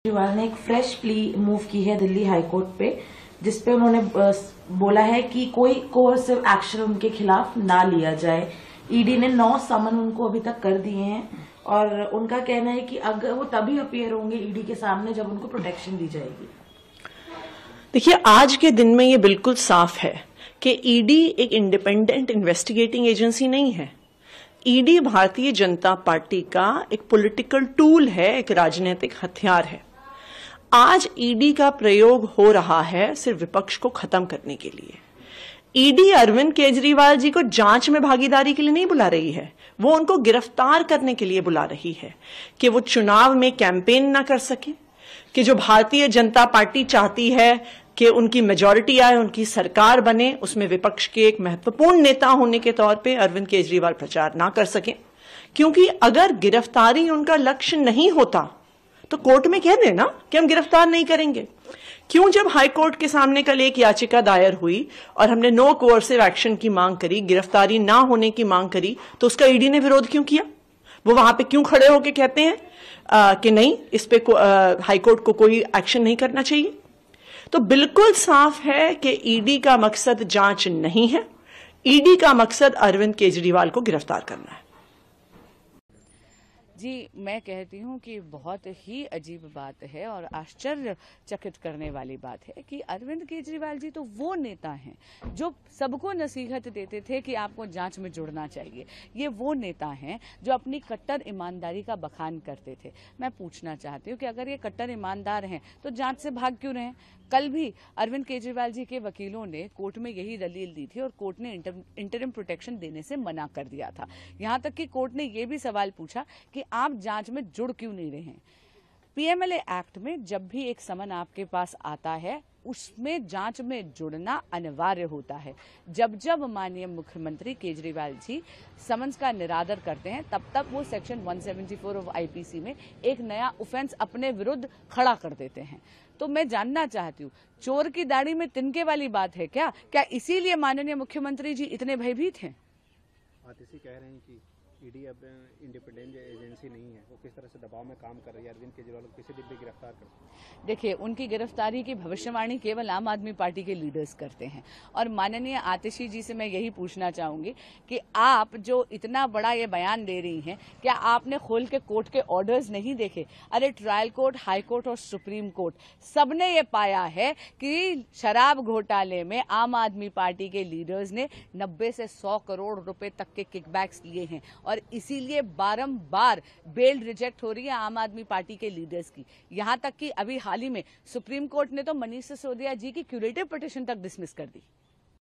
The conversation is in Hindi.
केजरीवाल ने एक फ्रेश प्ली मूव की है दिल्ली हाईकोर्ट पे, जिसपे उन्होंने बोला है कि कोई कोर्सिव एक्शन उनके खिलाफ ना लिया जाए। ईडी ने 9 समन उनको अभी तक कर दिए हैं और उनका कहना है कि अगर वो तभी अपीयर होंगे ईडी के सामने जब उनको प्रोटेक्शन दी जाएगी। देखिए, आज के दिन में ये बिल्कुल साफ है कि ईडी एक इंडिपेंडेंट इन्वेस्टिगेटिंग एजेंसी नहीं है। ईडी भारतीय जनता पार्टी का एक पॉलिटिकल टूल है, एक राजनीतिक हथियार है। आज ईडी का प्रयोग हो रहा है सिर्फ विपक्ष को खत्म करने के लिए। ईडी अरविंद केजरीवाल जी को जांच में भागीदारी के लिए नहीं बुला रही है, वो उनको गिरफ्तार करने के लिए बुला रही है कि वो चुनाव में कैंपेन ना कर सके, कि जो भारतीय जनता पार्टी चाहती है कि उनकी मेजॉरिटी आए, उनकी सरकार बने, उसमें विपक्ष के एक महत्वपूर्ण नेता होने के तौर पे अरविंद केजरीवाल प्रचार ना कर सकें। क्योंकि अगर गिरफ्तारी उनका लक्ष्य नहीं होता तो कोर्ट में कह देना कि हम गिरफ्तार नहीं करेंगे। क्यों जब हाईकोर्ट के सामने कल एक याचिका दायर हुई और हमने नो कोर्सिव एक्शन की मांग करी, गिरफ्तारी ना होने की मांग करी, तो उसका ईडी ने विरोध क्यों किया? वो वहां पे क्यों खड़े होकर कहते हैं कि नहीं, इस पे हाईकोर्ट को कोई एक्शन नहीं करना चाहिए? तो बिल्कुल साफ है कि ईडी का मकसद जांच नहीं है, ईडी का मकसद अरविंद केजरीवाल को गिरफ्तार करना है। जी, मैं कहती हूँ कि बहुत ही अजीब बात है और आश्चर्यचकित करने वाली बात है कि अरविंद केजरीवाल जी तो वो नेता हैं जो सबको नसीहत देते थे कि आपको जांच में जुड़ना चाहिए। ये वो नेता हैं जो अपनी कट्टर ईमानदारी का बखान करते थे। मैं पूछना चाहती हूँ कि अगर ये कट्टर ईमानदार हैं तो जांच से भाग क्यों रहे? कल भी अरविंद केजरीवाल जी के वकीलों ने कोर्ट में यही दलील दी थी और कोर्ट ने इंटरिम प्रोटेक्शन देने से मना कर दिया था। यहां तक कि कोर्ट ने यह भी सवाल पूछा कि आप जांच में जुड़ क्यों नहीं रहे हैं। पीएमएलए एक्ट में जब भी एक समन आपके पास आता है उसमें जांच में जुड़ना अनिवार्य होता है। जब जब माननीय मुख्यमंत्री केजरीवाल जी समन्स का निरादर करते हैं तब तब वो सेक्शन 174 ऑफ आईपीसी में एक नया ऑफेंस अपने विरुद्ध खड़ा कर देते हैं। तो मैं जानना चाहती हूँ, चोर की दाढ़ी में तिनके वाली बात है क्या? क्या इसीलिए माननीय मुख्यमंत्री जी इतने भयभीत हैं? आतिशी कह रहे हैं कि ईडी अब इंडिपेंडेंट एजेंसी नहीं है, वो किस तरह से दबाव में काम कर रही है, अरविंद केजरीवाल को किसी दिन भी गिरफ्तार कर सकते हैं। देखिए, उनकी गिरफ्तारी की भविष्यवाणी केवल आम आदमी पार्टी के लीडर्स करते हैं। और माननीय आतिशी जी से मैं यही पूछना चाहूंगी कि आप जो इतना बड़ा ये बयान दे रही हैं, क्या आपने खोल के कोर्ट के ऑर्डर्स नहीं देखे? अरे ट्रायल कोर्ट, हाई कोर्ट और सुप्रीम कोर्ट सबने ये पाया है कि शराब घोटाले में आम आदमी पार्टी के लीडर्स ने 90 से 100 करोड़ रुपए तक के किकबैक्स लिए हैं और इसीलिए बारंबार बेल रिजेक्ट हो रही है आम आदमी पार्टी के लीडर्स की। यहां तक कि अभी हाल ही में सुप्रीम कोर्ट ने तो मनीष सिसोदिया जी की क्यूरेटिव पिटीशन तक डिसमिस कर दी।